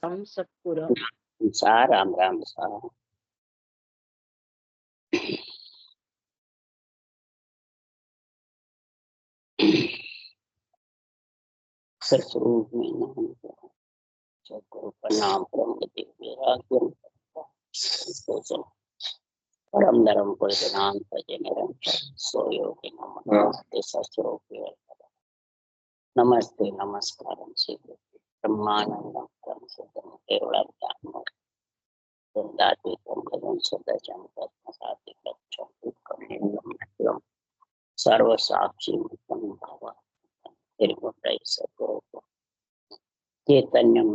हम सतपुर सा राम राम सा सस्वरूप में नाम सतगुरु प्रणाम परम धर्म को नाम तजे निरंतर सो योगी नमस्ते सस्वरूप नमस्ते नमस्कार श्री ब्रह्मानंदम परम सिद्धम केवलम ज्ञानम वृंदातीतम सदजम पद्मसाति कक्षम सर्व साक्षी भव सद्गुरु चैतन्यम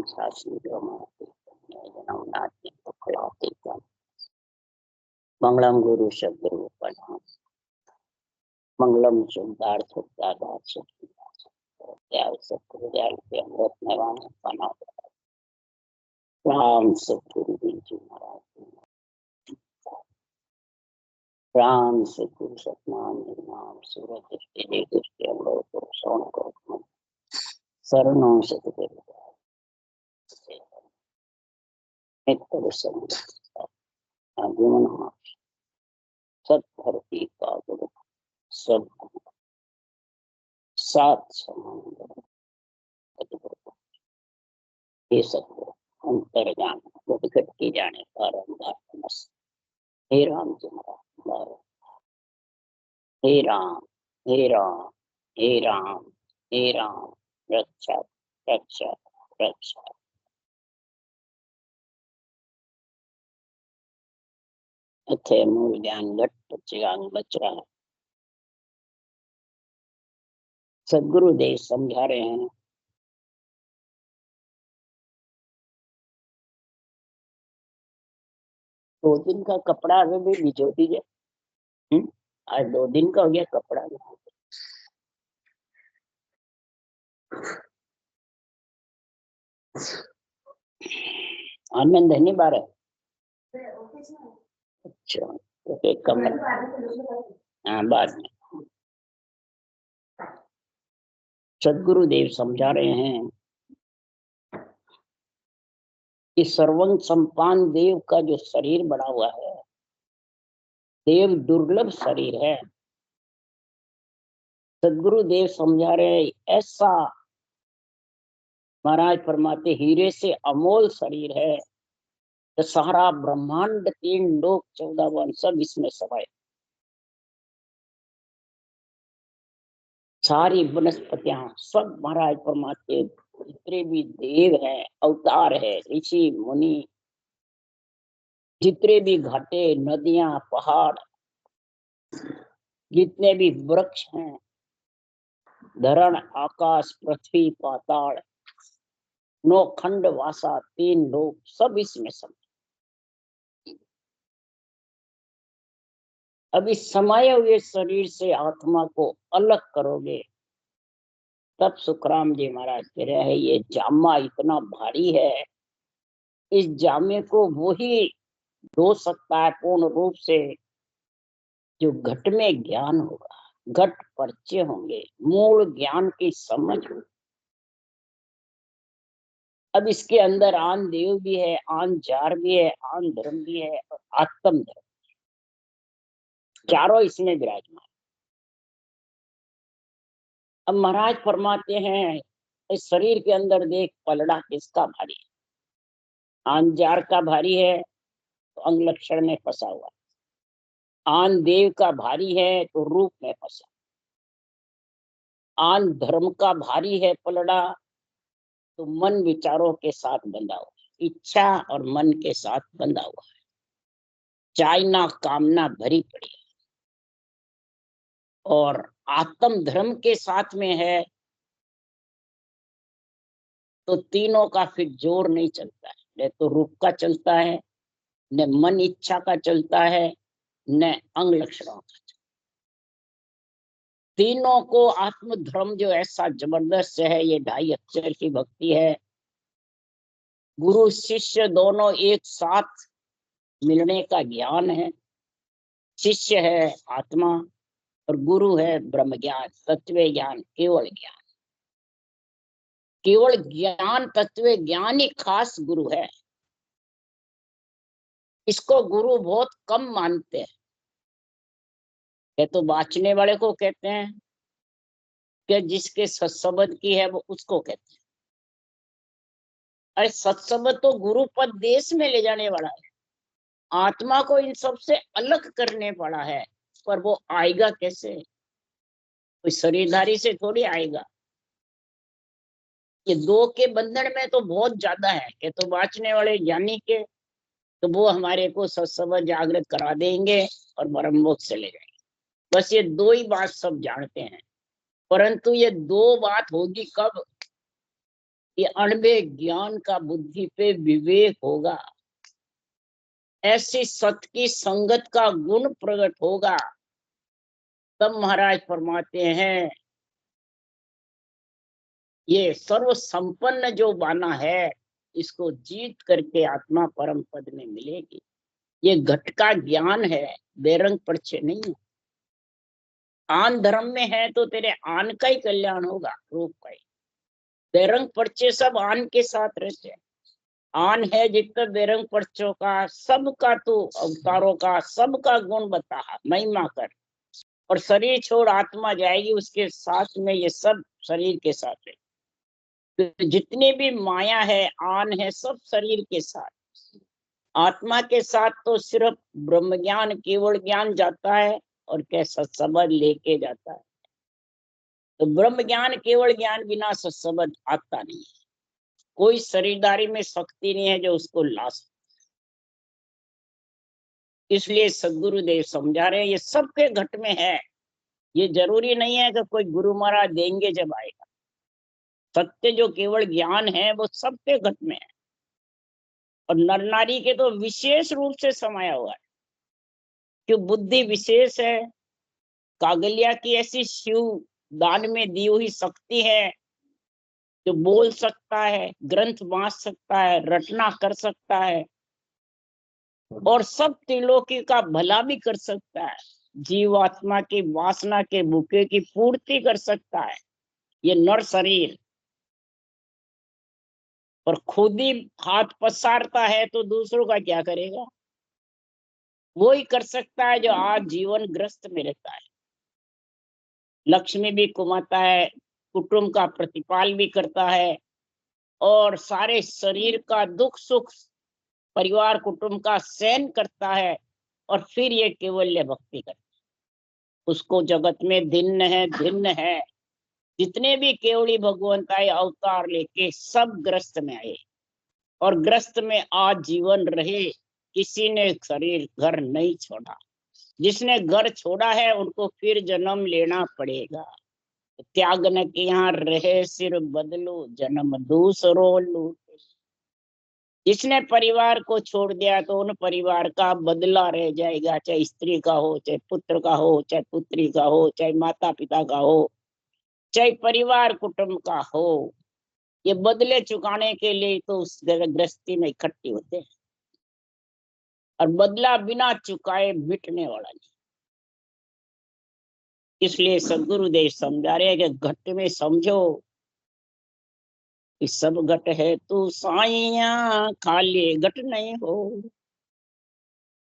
मंगलम गुरु सद्गुरु प्रणाम मंगलम शुद्धार्थ राम सतगुरु जी महाराज राम सतगुरु सतनाम नाम सूरज दृष्टि दृष्टि अवलोक सोन को शरणों सतगुरु नित्य जीवन सत्धरती का गुरु सब सात समान ये सब अंतर जान विकट की जाने पर हे राम जी महाराज हे राम हे राम हे राम हे राम रक्षा रक्षा रक्षा अच्छे मूल ज्ञान घट चिरांग बच रहा है। सदगुरुदेव समझा रहे हैं दो दिन का कपड़ा अभी भी भिजो दीजिए। आज 2 दिन का हो गया कपड़ा। आनंद है नहीं बार अच्छा तो एक कमरा हाँ बाद में सदगुरुदेव समझा रहे हैं कि सर्वं संपान देव का जो शरीर बना हुआ है देव दुर्लभ शरीर है। सदगुरुदेव समझा रहे हैं ऐसा महाराज फरमाते हीरे से अमोल शरीर है तो सारा ब्रह्मांड 3 लोक 14 वन सब इसमें समाये। सारी वनस्पतियां सब महाराज फरमाते जितने भी देव हैं अवतार है ऋषि मुनि जितने भी घाटे नदियां पहाड़ जितने भी वृक्ष हैं धरण आकाश पृथ्वी पाताल 9 खंड वासा 3 लोक सब इसमें सब। अब इस समाये हुए शरीर से आत्मा को अलग करोगे तब सुखराम जी महाराज कह रहे हैं ये जामा इतना भारी है इस जामे को वही धो सकता है पूर्ण रूप से जो घट में ज्ञान होगा घट परिचय होंगे मूल ज्ञान की समझ होगी। अब इसके अंदर आन देव भी है आन जार भी है आन धर्म भी है और आत्म धर्म चारों इसमें विराजमान। अब महाराज फरमाते हैं इस शरीर के अंदर देख पलड़ा किसका भारी है। आन जार का भारी है तो अंग लक्षण में फंसा हुआ, आन देव का भारी है तो रूप में फंसा, आन धर्म का भारी है पलड़ा तो मन विचारों के साथ बंधा हुआ है, इच्छा और मन के साथ बंधा हुआ है, चाहना कामना भरी पड़ी है। और आत्म धर्म के साथ में है तो तीनों का फिर जोर नहीं चलता है, न तो रूप का चलता है न मन इच्छा का चलता है न अंग लक्षणों का। तीनों को आत्म धर्म जो ऐसा जबरदस्त है ये 2.5 अक्षर की भक्ति है। गुरु शिष्य दोनों एक साथ मिलने का ज्ञान है। शिष्य है आत्मा और गुरु है ब्रह्म ज्ञान तत्व ज्ञान केवल ज्ञान। केवल ज्ञान, तत्व ज्ञान ही खास गुरु है। इसको गुरु बहुत कम मानते हैं। ये तो बाँचने वाले को कहते हैं कि जिसके सत्संबंध की है वो उसको कहते हैं। अरे सत्संबंध तो गुरु पद देश में ले जाने वाला है, आत्मा को इन सब से अलग करने वाला है। पर वो आएगा कैसे? कोई शरीरधारी से थोड़ी आएगा। ये दो के बंधन में तो बहुत ज्यादा है कि तो बाँचने वाले ज्ञानी के, तो वो हमारे को सत्संबंध जागृत करा देंगे और ब्रह्म मोक्ष चले जाएंगे। बस ये दो ही बात सब जानते हैं। परंतु ये दो बात होगी कब? ये अणबे ज्ञान का बुद्धि पे विवेक होगा, ऐसी सत्य की संगत का गुण प्रकट होगा, तब महाराज फरमाते हैं ये सर्व संपन्न जो बाना है, इसको जीत करके आत्मा परम पद में मिलेगी। ये घट का ज्ञान है, बेरंग परचे नहीं है। आन धर्म में है तो तेरे आन का ही कल्याण होगा, रूप का ही। बेरंग परचे सब आन के साथ रहते हैं। आन है जितना बेरंग परचों का, सबका तू अवतारों का सबका गुण बता, महिमा कर। और शरीर छोड़ आत्मा जाएगी, उसके साथ में ये सब शरीर के साथ है। तो जितनी भी माया है, आन है, सब शरीर के साथ। आत्मा के साथ तो सिर्फ ब्रह्म ज्ञान, केवल ज्ञान जाता है और कैसा सत्संबंध लेके जाता है। तो ब्रह्म ज्ञान, केवल ज्ञान बिना सत्संबंध आता नहीं है। कोई शरीरदारी में शक्ति नहीं है जो उसको ला सके। इसलिए सदगुरुदेव समझा रहे हैं ये सबके घट में है। ये जरूरी नहीं है कि कोई गुरु महाराज देंगे जब आएगा। सत्य जो केवल ज्ञान है वो सबके घट में है, और नर नारी के तो विशेष रूप से समाया हुआ है। क्यों? बुद्धि विशेष है। कागलिया की ऐसी शिव दान में दी हुई शक्ति है जो बोल सकता है, ग्रंथ बांध सकता है, रचना कर सकता है, और सब त्रिलोकी का भला भी कर सकता है। जीवात्मा की वासना के भूखे की पूर्ति कर सकता है ये नर शरीर। और खुद ही हाथ पसारता है तो दूसरों का क्या करेगा? वो ही कर सकता है जो आज जीवन ग्रस्त में रहता है। लक्ष्मी भी कमाता है, कुटुंब का प्रतिपाल भी करता है, और सारे शरीर का दुख सुख परिवार कुटुंब का सहन करता है, और फिर ये केवल्य भक्ति करता है। उसको जगत में भिन्न है, भिन्न है। जितने भी केवली भगवंत आए अवतार लेके, सब ग्रस्त में आए, और ग्रस्त में आज जीवन रहे। किसी ने शरीर घर नहीं छोड़ा। जिसने घर छोड़ा है उनको फिर जन्म लेना पड़ेगा। त्याग न के यहाँ रहे सिर बदलो, जन्म दूसरो लूट। जिसने परिवार को छोड़ दिया तो उन परिवार का बदला रह जाएगा, चाहे स्त्री का हो, चाहे पुत्र का हो, चाहे पुत्री का हो, चाहे माता पिता का हो, चाहे परिवार कुटुंब का हो। ये बदले चुकाने के लिए तो उस गृहस्थी में इकट्ठी होते हैं, और बदला बिना चुकाए मिटने वाला नहीं। इसलिए सदगुरुदेव समझा रहे हैं कि घट में समझो कि सब घट है तू साइया, खाली घट नहीं हो।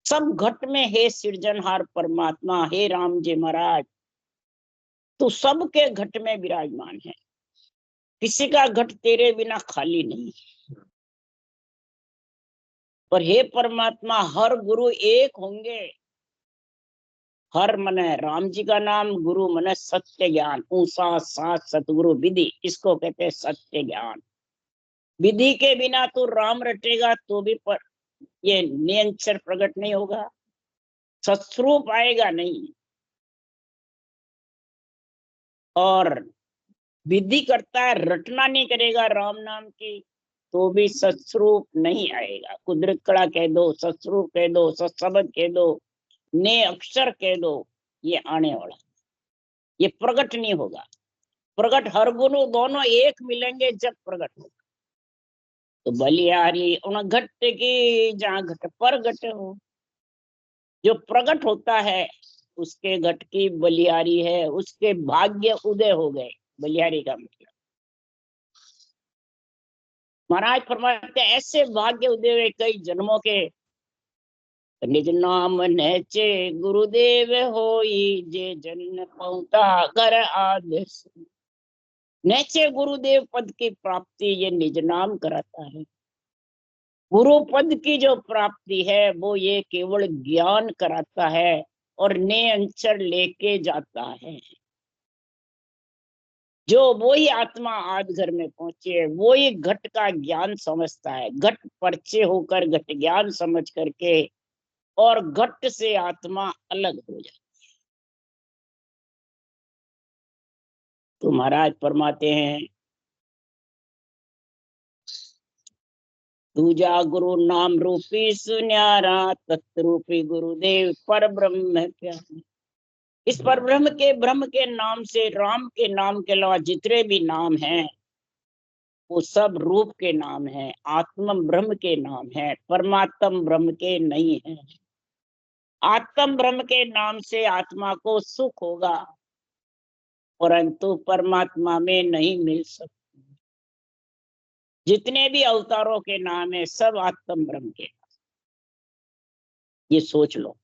सब घट में हे सृजनहार परमात्मा, हे राम जी महाराज, तू सबके घट में विराजमान है। किसी का घट तेरे बिना खाली नहीं। और हे परमात्मा, हर गुरु एक होंगे। हर मने राम जी का नाम, गुरु मने सत्य ज्ञान, ऊंचा सात सतगुरु विधि, इसको कहते हैं सत्य ज्ञान। विधि के बिना तो राम रटेगा तो भी पर ये निरंतर प्रकट नहीं होगा, सत्स्वरूप आएगा नहीं। और विधि करता है, रटना नहीं करेगा राम नाम की, तो भी सत्स्वरूप नहीं आएगा। कुदरत कड़ा कह दो, सत्स्वरूप कह दो, सत्सबद कह दो, ने अक्षर कह दो, ये आने वाला, ये प्रकट नहीं होगा। प्रकट हर गुण दोनों एक मिलेंगे जब प्रकट होगा। तो बलिहारी उन घट की जहाँ घट पर घट हो, जो प्रकट होता है उसके घट की बलिहारी है, उसके भाग्य उदय हो गए। बलिहारी का मतलब महाराज फरमाते ऐसे भाग्य उदय हुए कई जन्मों के, निज नाम नैचे गुरुदेव होई, जे जन पहुंचा घर आदेश। नैचे गुरुदेव पद की प्राप्ति ये निज नाम कराता है। गुरु पद की जो प्राप्ति है वो ये केवल ज्ञान कराता है और ने अंचर लेके जाता है। जो वो ही आत्मा आज घर में पहुंचे, वो ही घट का ज्ञान समझता है, घट परचे होकर घट ज्ञान समझ करके, और घट से आत्मा अलग हो जाती। तो महाराज फरमाते हैं, दूजा गुरु नाम रूपी सुन्यारा, तत्रूपी गुरुदेव पर ब्रह्म है प्यारा। इस पर ब्रह्म के नाम से, राम के नाम के अलावा जितने भी नाम हैं वो सब रूप के नाम हैं, आत्म ब्रह्म के नाम हैं, परमात्म ब्रह्म के नहीं है। आत्म ब्रह्म के नाम से आत्मा को सुख होगा, परंतु परमात्मा में नहीं मिल सकता। जितने भी अवतारों के नाम है सब आत्म ब्रह्म के, ये सोच लो।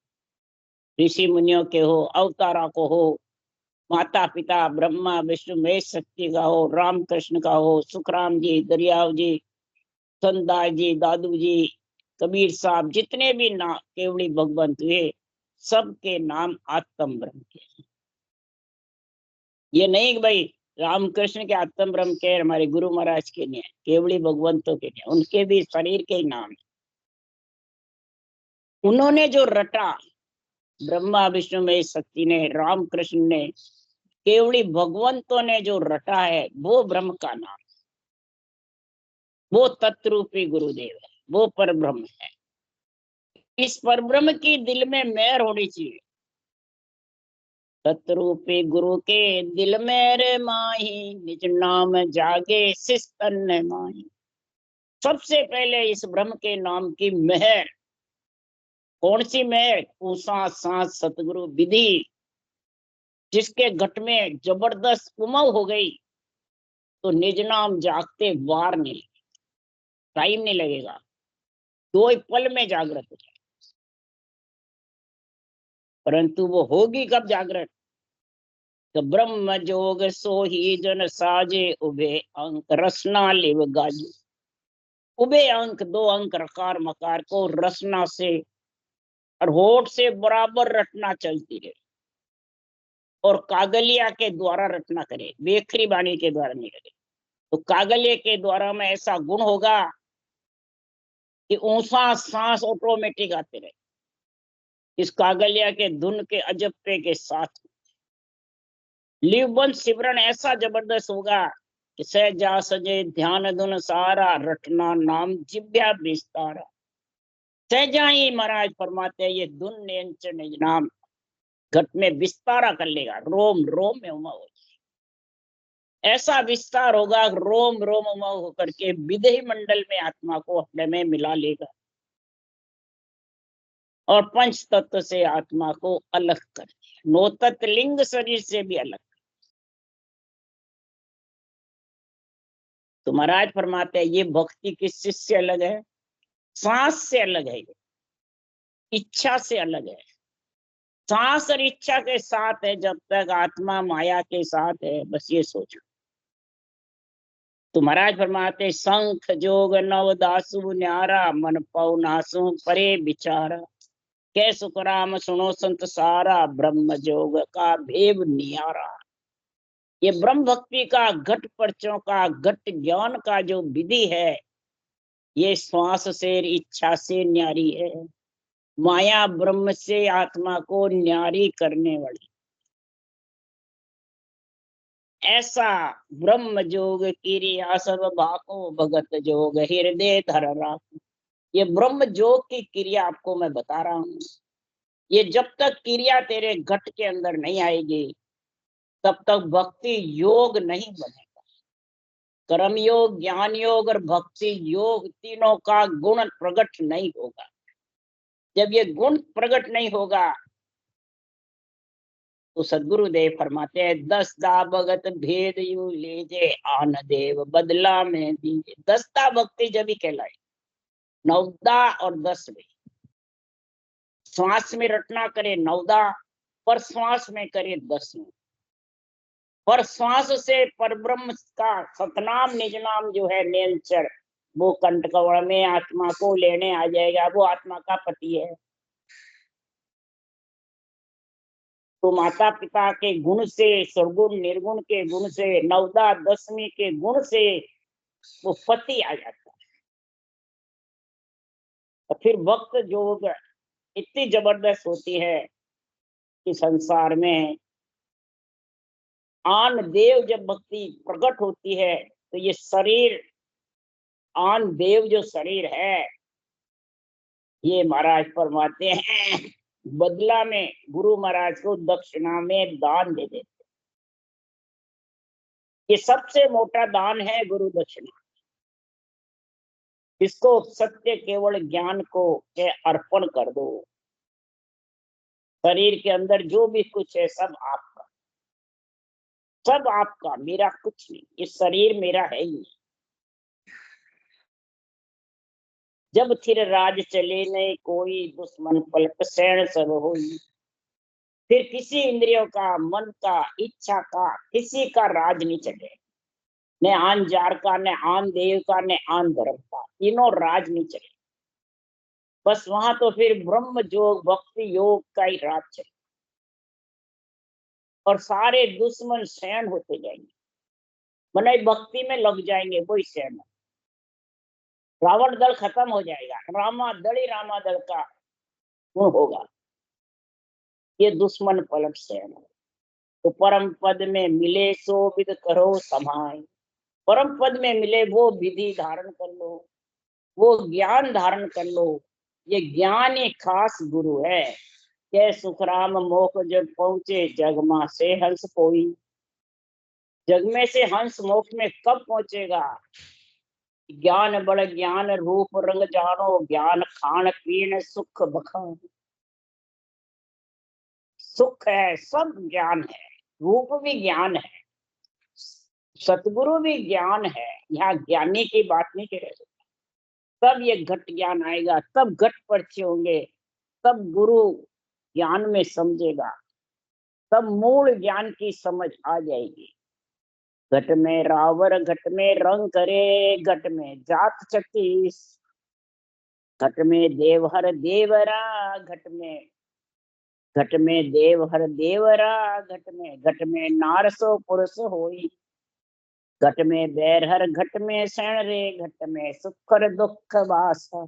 ऋषि मुनियों के हो, अवतारा को हो, माता पिता ब्रह्मा विष्णु महेश शक्ति का हो, राम कृष्ण का हो, सुखराम जी, दरियाव जी, संदास जी, दादू जी, कबीर साहब, जितने भी नाम केवड़ी भगवंत हुए, सबके नाम आत्म ब्रह्म के। ये नहीं कि भाई रामकृष्ण के आत्म ब्रह्म के, हमारे गुरु महाराज के नहीं है, केवड़ी भगवंतों के नहीं, उनके भी शरीर के ही नाम है। उन्होंने जो रटा, ब्रह्मा विष्णु में शक्ति ने, रामकृष्ण ने, केवड़ी भगवंतों ने जो रटा है वो ब्रह्म का नाम, वो तत्रूपी गुरुदेव है, वो पर ब्रह्म है। इस पर ब्रह्म की दिल में मेहर होनी चाहिए। तत्रूपी गुरु के दिल में रे माही, निज नाम जागे सिस्तन माही। सबसे पहले इस ब्रह्म के नाम की मेहर, कौन सी मेहर? पूसा सांस सतगुरु विधि, जिसके घट में जबरदस्त उमंग हो गई तो निज नाम जागते वार नहीं, टाइम नहीं लगेगा, 2 पल में जागृत हो जाए। परंतु वो होगी कब जागृत? तो ब्रह्म जोग सो ही जन साजे, उभे अंक रसना लिव गाजे। उभे अंक, 2 अंक रकार मकार को रसना से और होठ से बराबर रटना चलती रहे, और कागलिया के द्वारा रटना करे, बेखरी बाणी के द्वारा नहीं करे। तो कागलिया के द्वारा में ऐसा गुण होगा कि ऊंसा सांस ऑटोमेटिक आते रहे, इस कागलिया के धुन के अजप्पे के साथ। लिवबंद सिमरन ऐसा जबरदस्त होगा कि सहजा सजे ध्यान धुन सारा, रटना नाम जिव्या विस्तारा। सहजा ही महाराज फरमाते हैं ये धुन नियंत्रण निज नाम घट में विस्तारा कर लेगा, रोम रोम में उमा हो जाए। ऐसा विस्तार होगा, रोम रोम उमा होकर के विदेही मंडल में आत्मा को अपने में मिला लेगा और पंच तत्व से आत्मा को अलग कर दिया, नौ तत्व लिंग शरीर से भी अलग। तो महाराज फरमाते हैं ये भक्ति किससे से अलग है? सांस से अलग है, ये इच्छा से अलग है। सांस और इच्छा के साथ है जब तक आत्मा माया के साथ है, बस ये सोचो। तो महाराज फरमाते शंख जोग नव दासु न्यारा, मन पौ नासु परे विचारा। कै सुखराम सुनो संत सारा, ब्रह्म जोग का भेव नियारा। ये ब्रह्म भक्ति का घट परचों का घट ज्ञान का जो विधि है, ये श्वास से इच्छा से न्यारी है, माया ब्रह्म से आत्मा को न्यारी करने वाली। ऐसा ब्रह्म जोग क्रिया सब भाको, भगत जोग हृदय धर राखो। ये ब्रह्म जोग की क्रिया आपको मैं बता रहा हूँ, ये जब तक क्रिया तेरे घट के अंदर नहीं आएगी तब तक भक्ति योग नहीं बनेगा। कर्म योग, ज्ञान योग और भक्ति योग तीनों का गुण प्रकट नहीं होगा। जब ये गुण प्रकट नहीं होगा तो सदगुरुदेव फरमाते हैं 10 भगत भेद यू लीजे आन देव बदला में दीजे। 10 भक्ति जब ही कहलाई, 9 और 10वें श्वास में रटना करे 9 पर श्वास में करे 10वें, पर श्वास से परब्रह्म का सतनाम निज नाम जो है निरंतर वो कंठ कवड़ में आत्मा को लेने आ जाएगा, वो आत्मा का पति है। तो माता पिता के गुण से, सरगुण निर्गुण के गुण से, 9 10वीं के गुण से वो पति आ जाता है। और फिर वक्त योग इतनी जबरदस्त होती है कि संसार में आन देव जब भक्ति प्रकट होती है तो ये शरीर, आन देव जो शरीर है, ये महाराज फरमाते हैं बदला में गुरु महाराज को दक्षिणा में दान दे देते। ये सबसे मोटा दान है गुरु दक्षिणा। इसको सत्य केवल ज्ञान को के अर्पण कर दो। शरीर के अंदर जो भी कुछ है सब आपका, सब आपका, मेरा कुछ नहीं। ये शरीर मेरा है ही नहीं। जब थिर राज चले नहीं कोई दुश्मन पलक सैन सब होई। फिर किसी इंद्रियों का, मन का, इच्छा का, किसी का राज नहीं चले। न आन जार का, न आन देव का, न आन धर्म का, तीनों राज नहीं चले। बस वहां तो फिर ब्रह्म योग भक्ति योग का ही राज चले और सारे दुश्मन सैन होते जाएंगे, मने भक्ति में लग जाएंगे, वही सैन। रावण दल खत्म हो जाएगा, रामा दल ही रामा दल का गुण होगा। ये दुश्मन पलट सैन। तो परम पद में मिले सो विद करो समाय। परम पद में मिले वो विधि धारण कर लो, वो ज्ञान धारण कर लो। ये ज्ञान एक खास गुरु है। के सुखराम मोख जब पहुंचे जग मां से हंस कोई। जग में से हंस मोक्ष में कब पहुंचेगा? ज्ञान बड़ ज्ञान रूप रंग जानो, ज्ञान खान पीन सुख बखान। सुख है, सब ज्ञान है, रूप भी ज्ञान है, सतगुरु भी ज्ञान है। यहाँ ज्ञानी की बात नहीं कह रहे। तब ये घट ज्ञान आएगा, तब घट परिचय होंगे, तब गुरु ज्ञान में समझेगा, तब मूल ज्ञान की समझ आ जाएगी। घट में रावर घट में रंग करे, घट में जात 36। घट में देवहर देवरा, घट में देवहर देवरा, घट में नारसो पुरुष होई। घट में बैरहर घट में सैण रे, घट में सुखर दुख बासा।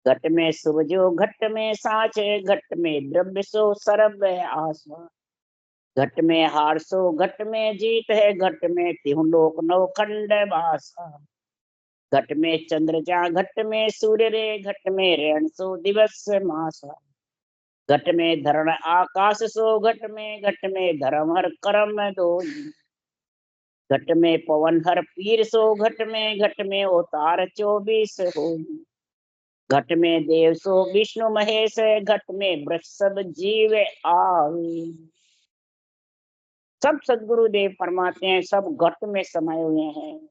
घट में सुबजो घट में साचे, घट में द्रव्य सो सरब आसवा। घट में हार सो घट में जीत है, घट में तिहु लोक नवखंड बासा। घट में चंद्र जा, घट में सूर्य रे, घट में रण सो दिवस मासा। घट में धरण आकाश सो, घट में धर्म हर कर्म दो। घट में पवन हर पीर सो, घट में अवतार 24 हो। घट में देव सो विष्णु महेश, घट में वृक्ष सब जीव आवे। सब सदगुरु देव फरमाते हैं, सब घट में समाये हुए हैं।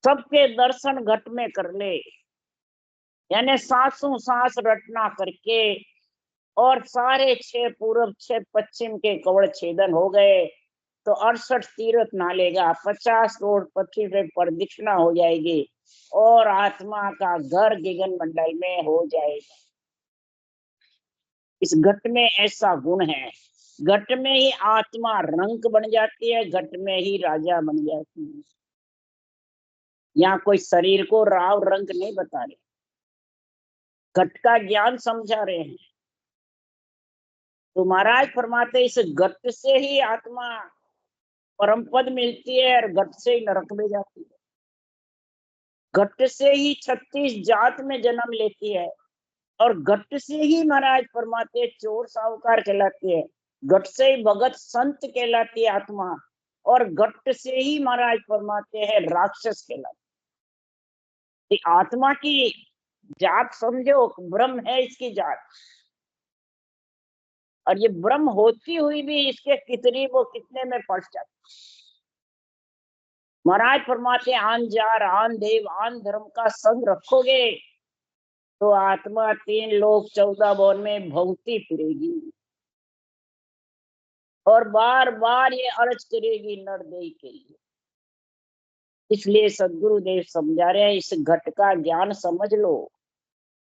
सबके दर्शन घट में कर ले, यानी सांसों सांस रटना करके, और सारे 6 पूर्व 6 पश्चिम के कवड़ छेदन हो गए तो 68 तीर्थ ना लेगा, 50 करोड़ पृथ्वी पे प्रदक्षिणा हो जाएगी और आत्मा का घर गगन मंडल में हो जाएगा। इस घट में ऐसा गुण है, घट में ही आत्मा रंक बन जाती है, घट में ही राजा बन जाती है। यहाँ कोई शरीर को राव रंग नहीं बता रहे, घट का ज्ञान समझा रहे हैं। तो महाराज फरमाते इस घट से ही आत्मा परम पद मिलती है और घट से ही नरक में जाती है। घट से ही 36 जात में जन्म लेती है और घट से ही महाराज फरमाते चोर साहूकार कहलाती है, घट से ही भगत संत कहलाती है आत्मा, और घट से ही महाराज फरमाते हैं राक्षस कहलाती। आत्मा की जात समझो, ब्रह्म है इसकी जात। और ये ब्रह्म होती हुई भी इसके कितने में फंस जाते। महाराज फरमाते आन जार आन देव आन धर्म का संग रखोगे तो आत्मा 3 लोक 14 भुवन में भौंकती फिरेगी और बार बार ये अर्ज करेगी नरदेह के लिए। इसलिए सदगुरु देव समझा रहे हैं, इस घट का ज्ञान समझ लो,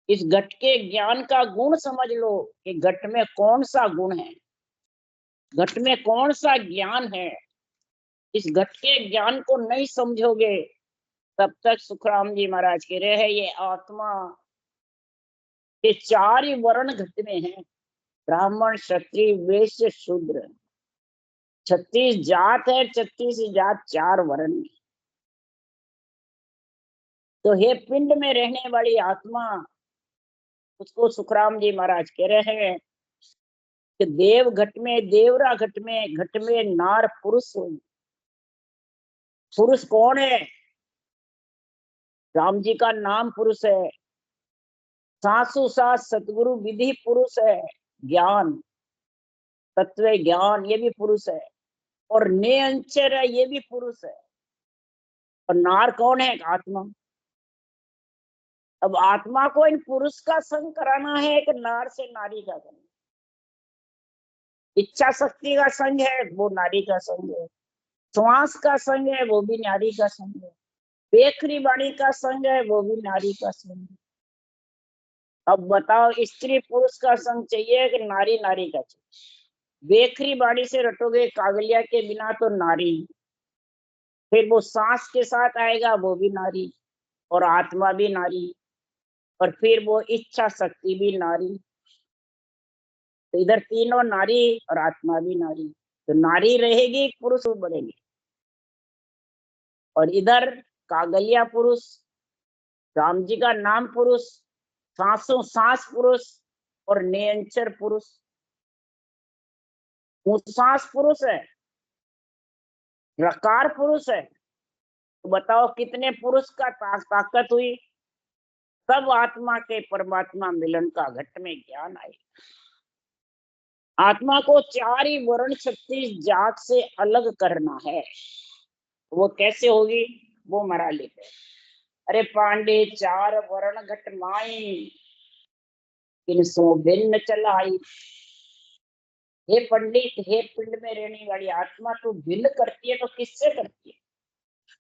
इस घट के ज्ञान का गुण समझ लो कि घट में कौन सा गुण है, घट में कौन सा ज्ञान है। इस घट के ज्ञान को नहीं समझोगे तब तक सुखराम जी महाराज कह रहे हैं ये आत्मा के 4 ही वर्ण घट में है, ब्राह्मण क्षत्रिय वैश्य शूद्र। 36 जात है, 36 जात 4 वर्ण में। तो हे पिंड में रहने वाली आत्मा, उसको सुखराम जी महाराज कह रहे हैं कि देव घट में देवरा घट में नार पुरुष हो। पुरुष कौन है? राम जी का नाम पुरुष है, सासु सास सतगुरु विधि पुरुष है, ज्ञान तत्व ज्ञान ये भी पुरुष है, और नियंचर है ये भी पुरुष है। और नार कौन है? आत्मा। अब आत्मा को इन पुरुष का संग कराना है, एक नार से नारी का संग। इच्छा शक्ति का संग है, वो नारी का संग है। श्वास का संग है, वो भी नारी का संग है। बेखरी बाणी का संग है, वो भी नारी का संग है। अब बताओ, स्त्री पुरुष का संग चाहिए कि नारी नारी का चाहिए? बेखरी बाणी से रटोगे कागलिया के बिना तो नारी, फिर वो सांस के साथ आएगा, वो भी नारी, और आत्मा भी नारी, और फिर वो इच्छा शक्ति भी नारी। तो इधर तीनों नारी और आत्मा भी नारी। तो नारी रहेगी, पुरुष बढ़ेंगे। और इधर कागलिया पुरुष, राम जी का नाम पुरुष, सांसों सांस पुरुष, और नियंचर पुरुष। सांस पुरुष है, रकार पुरुष है। तो बताओ कितने पुरुष का ताकत हुई। तब आत्मा के परमात्मा मिलन का घट में ज्ञान आए। आत्मा को 4 ही वर्ण 36 जात से अलग करना है। वो कैसे होगी? वो मरा लेते। अरे पांडे 4 वर्ण घट माई, किनसो भिन्न चलाई। हे पंडित, हे पिंड में रहने वाली आत्मा, तू भिन्न करती है तो किससे करती है?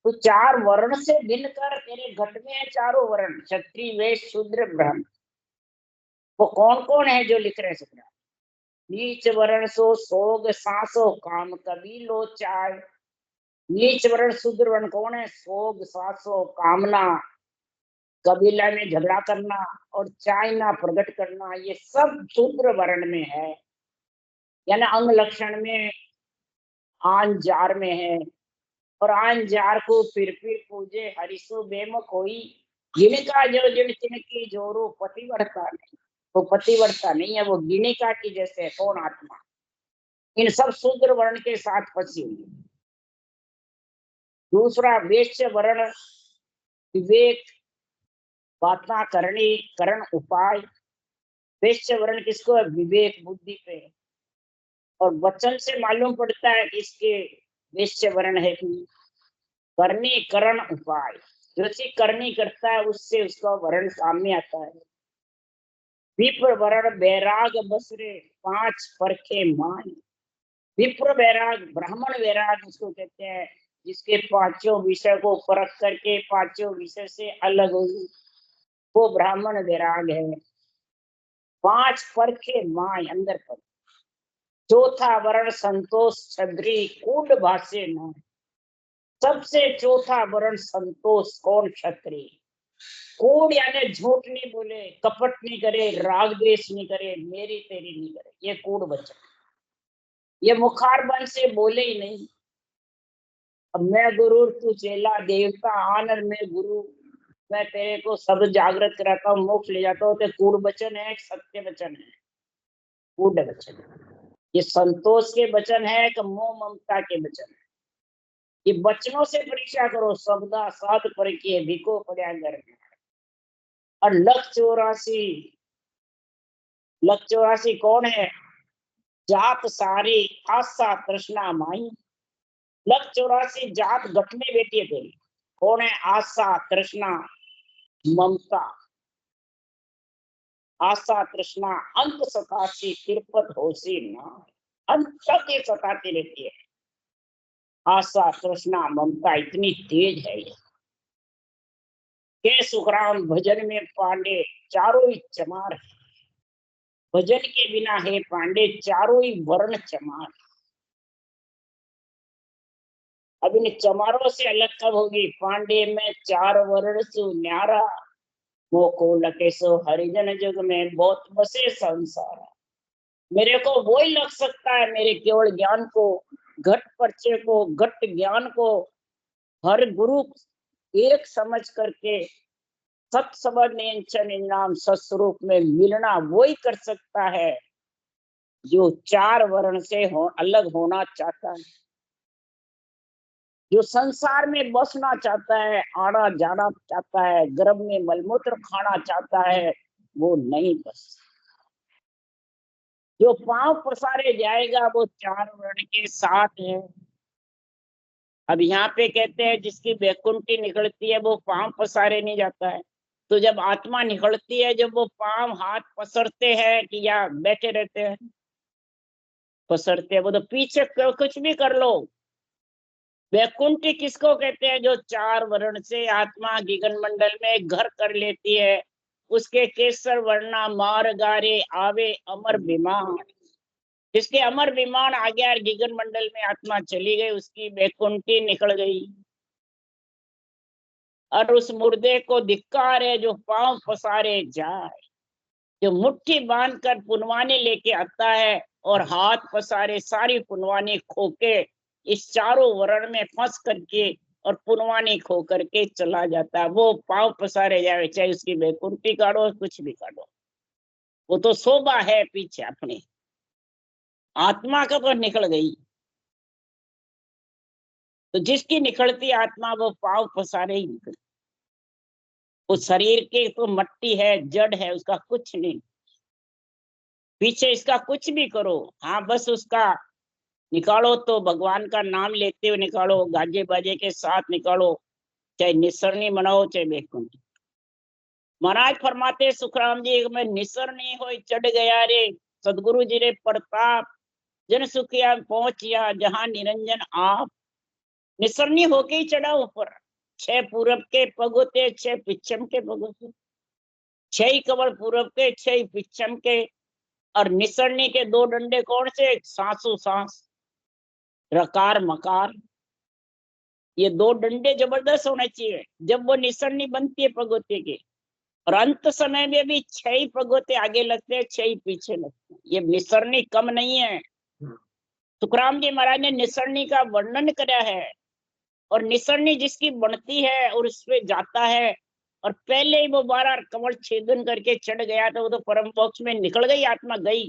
तू 4 वर्ण से भिन्न कर। तेरे घट में है 4 वर्ण, क्षत्रिय वैश्य शूद्र ब्राह्मण। वो कौन कौन है जो लिख रहे हैं? नीच वर्ण सो सोग सांसो काम कभी लो चाय। नीच वर्ण शूद्र वर्ण कौन है? सोग सांसो कामना, कबीला में झगड़ा करना, और चाय ना प्रकट करना, ये सब शूद्र वर्ण में है। यानी अंग लक्षण में आन जार में है। और आन जार को फिर पूजे हरिसो बेम कोई। गिणिका जो जिन की जोरो पतिवर्ता नहीं, वो पतिवर्ता नहीं है, वो गिणिका की जैसे है। कौन? आत्मा। इन सब शूद्र वर्ण के साथ फंसी हुई है। दूसरा वेश्य वर्ण, विवेक बाता करनी करण उपाय। वेश्य वर्ण किसको है? विवेक बुद्धि पे। और वचन से मालूम पड़ता है कि इसके वेश्य वर्ण है कि करनी करण उपाय। जो चीज करनी करता है उससे उसका वर्ण सामने आता है। विप्र वर्ण बैराग बसरे 5 परखे मान। विप्र वैराग, ब्राह्मण वैराग उसको कहते हैं, जिसके 5 विषय को परख करके 5 विषय से अलग हो, वो ब्राह्मण वैराग है। 5 परखे माय, अंदर पर। चौथा वर्ण संतोष छद्री कूड भाष्य न। सबसे चौथा वर्ण संतोष। कौन? क्षत्रिय। कूड़ यानी झूठ नहीं बोले, कपट नहीं करे, राग द्वेष नहीं करे, मेरी तेरी नहीं करे, ये कूड़ वचन। ये मुखार बन से बोले ही नहीं। अब मैं गुरु तू चेला, देवता आनर में गुरु, मैं तेरे को सब जागृत कराता हूँ, मोक्ष ले जाता हूँ, तो कूड़ वचन है, सत्य वचन है? कूड़ वचन। ये संतोष के वचन है कि मोह ममता के वचन है? ये वचनों से परीक्षा करो। शब्दा साध पर के भिको पड़ा घर में। और लख 84 कौन है? जात सारी आशा तृष्णा माई। लख 84 जात गठ में बैठी है तेरी। कौन है? आशा तृष्णा ममता। आशा तृष्णा अंत सतासी तिरपत होशी ना। अंत तक ये सताती रहती है। आशा तृष्णा ममता इतनी तेज है ये। के सुखराम भजन में पांडे चारों ही चमार है। भजन के बिना है पांडे चारों ही वर्ण चमार। अब इन चमारों से अलग कब होगी? पांडे में चार वर्ण सु न्यारा। मोको लगे सो हरिजन जुग में बहुत बसे संसार। मेरे को वही लग सकता है, मेरे केवल ज्ञान को, घट पर्चे को, घट ज्ञान को हर गुरु एक समझ करके सत्सबद नाम सत्स्वरूप में मिलना वही कर सकता है जो चार वर्ण से अलग होना चाहता है, जो संसार में बसना चाहता है, आना जाना चाहता है, गर्भ में मलमूत्र खाना चाहता है, वो नहीं बस। जो पांव पसारे जाएगा वो चार वर्ण के साथ है। अब यहाँ पे कहते हैं जिसकी वैकुंठी निकलती है वो पांव पसारे नहीं जाता है। तो जब आत्मा निकलती है, जब वो पांव हाथ पसरते हैं कि या बैठे रहते हैं? पसरते हैं। वो तो पीछे कुछ भी कर लो। वैकुंठी किसको कहते हैं? जो चार वर्ण से आत्मा गगन मंडल में घर कर लेती है। उसके केसर वर्णा मार गारे आवे अमर विमान। जिसके अमर विमान आ गया, गगन मंडल में आत्मा चली गई, उसकी वैकुंठी निकल गई। और उस मुर्दे को धिक्कार है जो पांव पसारे जाए, जो मुट्ठी बांध कर पुनवानी लेके आता है और हाथ पसारे सारी पुनवानी खो के इस चारों वर्ण में फंस करके और पुनवानी खो करके चला जाता है। वो पांव पसारे जाए, चाहे उसकी वैकुंठी काटो, कुछ भी काटो, वो तो शोभा है पीछे अपने। आत्मा का तो निकल गई। तो जिसकी निकलती आत्मा वो पांव पसारे ही निकल। उस शरीर के तो मट्टी है, जड़ है, उसका कुछ नहीं। पीछे इसका कुछ भी करो, हाँ बस उसका निकालो तो भगवान का नाम लेते हुए निकालो, गाजे बाजे के साथ निकालो, चाहे निसरनी बनाओ चाहे वैकुंठ। महाराज फरमाते सुखराम जी में निसरनी हो चढ़ गया रे सदगुरु जी रे प्रताप। जन सुखिया पहुंचिया जहां निरंजन आप। निसरनी होके ही चढ़ा ऊपर। 6 पूरब के पग होते, 6 पिछम के पग होते, 6 ही कमर पूरब के, 6 ही पिछम के। और निसरनी के 2 डंडे कौन से? सांसो सांस, रकार मकार। ये 2 डंडे जबरदस्त होने चाहिए जब वो निसरनी बनती है पगोते की। और अंत समय में भी 6 ही पगोते आगे लगते हैं, 6 ही पीछे लगते हैं। ये निसरनी कम नहीं है। सुखराम जी महाराज ने निसरनी का वर्णन कराया है। और निसरनी जिसकी बनती है और उस पे जाता है, और पहले ही वो 12 कमल छेदन करके चढ़ गया तो वो तो परम मोक्ष में निकल गई, आत्मा गई।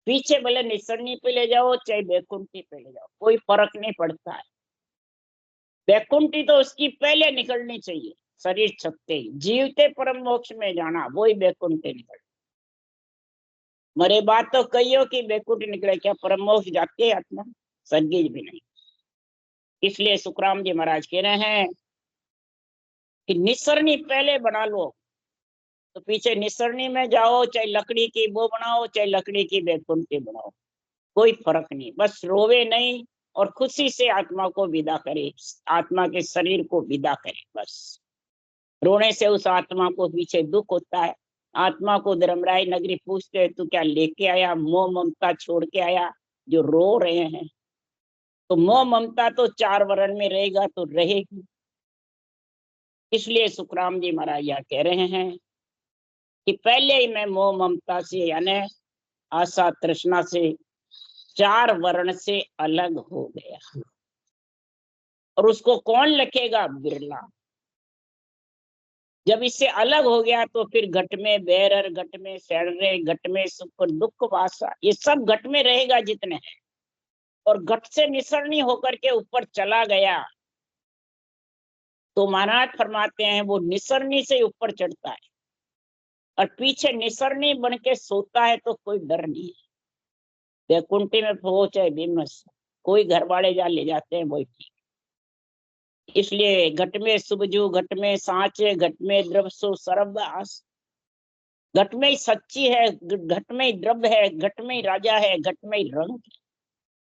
पीछे भले निसरनी पे ले जाओ चाहे वैकुंठी पे ले जाओ, कोई फर्क नहीं पड़ता है। वैकुंठी तो उसकी पहले निकलनी चाहिए, शरीर छकते ही। जीवते परम मोक्ष में जाना वही वैकुंठी निकल। मरे बात तो कहियो कि वैकुंठ निकले, क्या परम मोक्ष जाते है आत्मा? संगीत भी नहीं। इसलिए सुखराम जी महाराज कह रहे हैं कि निसरनी पहले बना लो। तो पीछे निसरनी में जाओ, चाहे लकड़ी की वो बनाओ चाहे लकड़ी की वैकुंठी बनाओ, कोई फर्क नहीं। बस रोवे नहीं और खुशी से आत्मा को विदा करे, आत्मा के शरीर को विदा करे। बस रोने से उस आत्मा को पीछे दुख होता है। आत्मा को धर्मराय नगरी पूछते तू क्या लेके आया? मोह ममता छोड़ के आया जो रो रहे हैं। तो मोह ममता तो 4 वर्ण में रहेगा तो रहेगी। इसलिए सुखराम जी महाराज यह कह रहे हैं कि पहले ही मैं मोह ममता से यानी आशा तृष्णा से 4 वर्ण से अलग हो गया। और उसको कौन लिखेगा? बिरला। जब इससे अलग हो गया तो फिर घट में बैरर, घट में सैडरे, घट में सुख दुख वासा, ये सब घट में रहेगा जितने हैं। और घट से निसरनी होकर के ऊपर चला गया तो महाराज फरमाते हैं वो निसरनी से ऊपर चढ़ता है। और पीछे निसरनी बन के सोता है तो कोई डर नहीं है। वैकुंठी में पहुंचे बीमस, कोई घर वाले जा ले जाते हैं वही ठीक। इसलिए घट में सुबजू, घट में सांचे, घट में द्रव्य सो सर्वनाश। घट में ही सच्ची है, घट में ही द्रव्य है, घट में ही राजा है, घट में ही रंग है।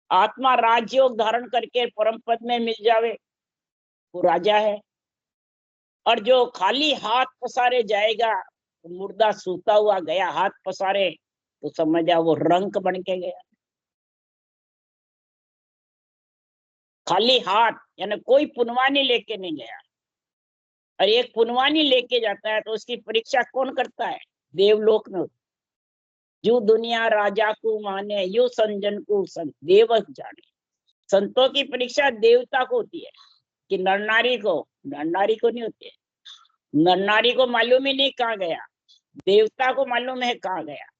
आत्मा राजयोग धारण करके परम पद में मिल जावे वो राजा है। और जो खाली हाथ पसारे जाएगा, मुर्दा सूता हुआ गया हाथ पसारे, तो समझ जाओ वो रंक बन के गया। खाली हाथ यानी कोई पुनवानी लेके नहीं गया। और एक पुनवानी लेके जाता है तो उसकी परीक्षा कौन करता है? देवलोक में। जो दुनिया राजा को माने, यू संजन को संत देवक जाने। संतों की परीक्षा देवता को होती है कि नर नारी को, नर नारी को नहीं होती है। नर नारी को मालूम ही नहीं कहाँ गया, देवता को मालूम है कहाँ गया।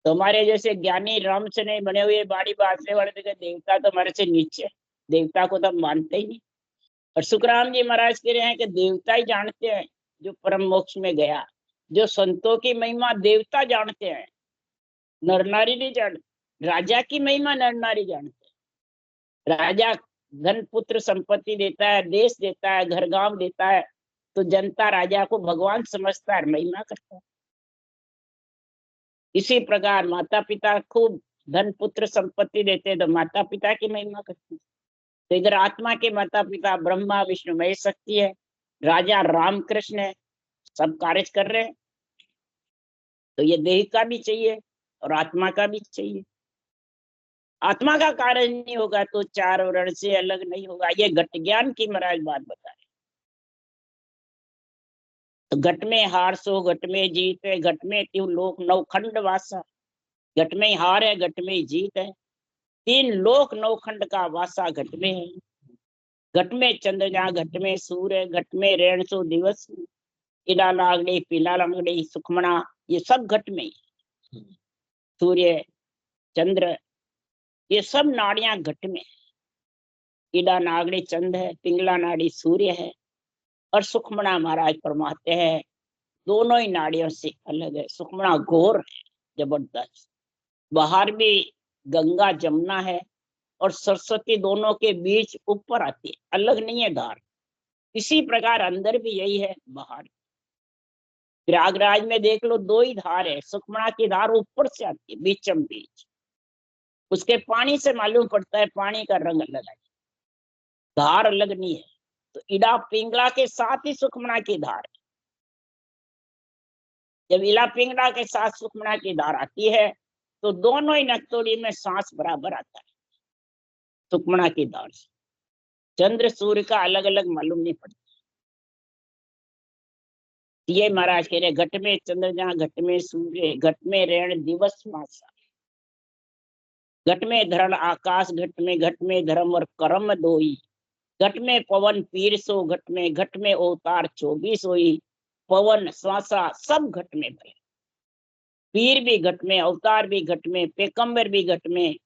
तो हमारे जैसे ज्ञानी राम से नहीं बने हुए बाड़ी बांटने वाले तो देवता तो हमारे से नीचे, देवता को तो हम मानते ही नहीं। और सुखराम जी महाराज कह रहे हैं कि देवता ही जानते हैं जो परम मोक्ष में गया। जो संतों की महिमा देवता जानते हैं, नर नारी नहीं जानते। राजा की महिमा नर नारी जानते हैं। राजा धन पुत्र संपत्ति देता है, देश देता है, घर गांव देता है, तो जनता राजा को भगवान समझता है, महिमा करता है। इसी प्रकार माता पिता खूब धन पुत्र संपत्ति देते हैं तो माता पिता की महिमा करते हैं। तो इधर आत्मा के माता पिता ब्रह्मा विष्णु महेश शक्ति है, राजा राम कृष्ण है, सब कार्य कर रहे हैं। तो ये देह का भी चाहिए और आत्मा का भी चाहिए। आत्मा का कार्य नहीं होगा तो चार वर्ण से अलग नहीं होगा। ये घट ज्ञान की महाराज बात बता रहे। तो घट में हार सो घट में जीत है, घट में त्यों लोक नवखंड वासा। घट में हार है, घट में जीत है। तीन लोक नवखंड का वासा घट में है। घट में चंद्र जहाँ, घट में सूर्य, घट में रेण सो दिवस, इला नागड़ी पीला लंगड़ी सुखमणा, ये सब घट में ही। सूर्य चंद्र ये सब नाड़ियां घट में है। इडा नागड़ी चंद्र है, पिंगला नाड़ी सूर्य है और सुखमणा महाराज फरमाते हैं दोनों ही नाड़ियों से अलग है। सुखमणा घोर है, जबरदस्त। बाहर भी गंगा जमुना है और सरस्वती दोनों के बीच ऊपर आती है, अलग नहीं है धार। इसी प्रकार अंदर भी यही है, बाहर। प्रयागराज में देख लो दो ही धार है, सुखमणा की धार ऊपर से आती है बीचम बीच। उसके पानी से मालूम पड़ता है पानी का रंग अलग है, धार अलग नहीं है। तो इडा पिंगला के साथ ही सुखमणा की धार है। जब इला पिंगला के साथ सुखमणा की धार आती है तो दोनों ही नक्तोड़ी में सांस बराबर आता है। सुखमणा की धार से चंद्र सूर्य का अलग अलग मालूम नहीं पड़ता। ये महाराज कह रहे घट में चंद्र जहाँ, घट में सूर्य, घट में रेण दिवस मासा। घट में धरण आकाश, घट में धर्म और कर्म दोई। घट में पवन पीर सो, घट में अवतार 24 होई। पवन श्वासा सब घट में भरे। पीर भी घट में, अवतार भी घट में, पैगंबर भी घट में,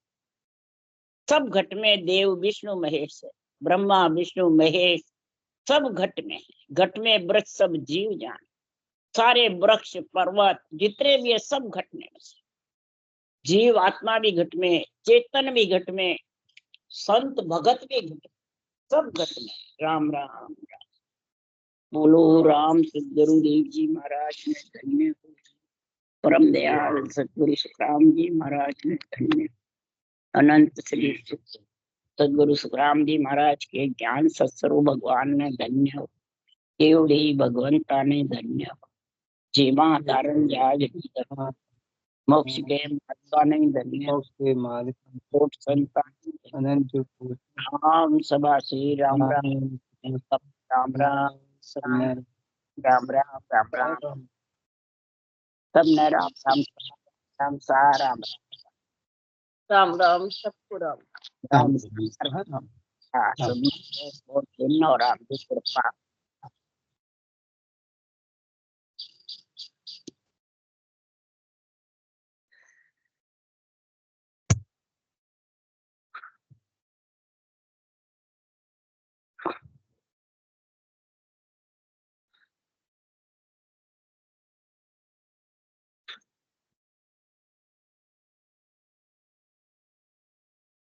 सब घट में। देव विष्णु महेश है, ब्रह्मा विष्णु महेश सब घट में। घट में वृक्ष सब जीव जान, सारे वृक्ष पर्वत जितने भी है सब घट में। जीव आत्मा भी घट में, चेतन भी घट में, संत भगत भी घट में, सब घट में। राम राम राम। बोलो राम सदगुरुदेव जी महाराज ने धन्य हो। परम दयाल सदगुरु सुखराम जी महाराज ने धन्य। अनंत श्री सदगुरु सुखराम जी महाराज के ज्ञान सत्स्वरूप भगवान ने धन्य हो। केवड़ी भगवंता ने धन्य हो। जीवा धारण जाज मोक्ष के माता ने धन्य। मोक्ष के मालिक कोट संतान अनंत राम सभा श्री राम राम राम राम राम राम राम राम सब न राम राम राम सा राम राम राम सबको राम राम। हाँ सब बहुत धन्य और राम की कृपा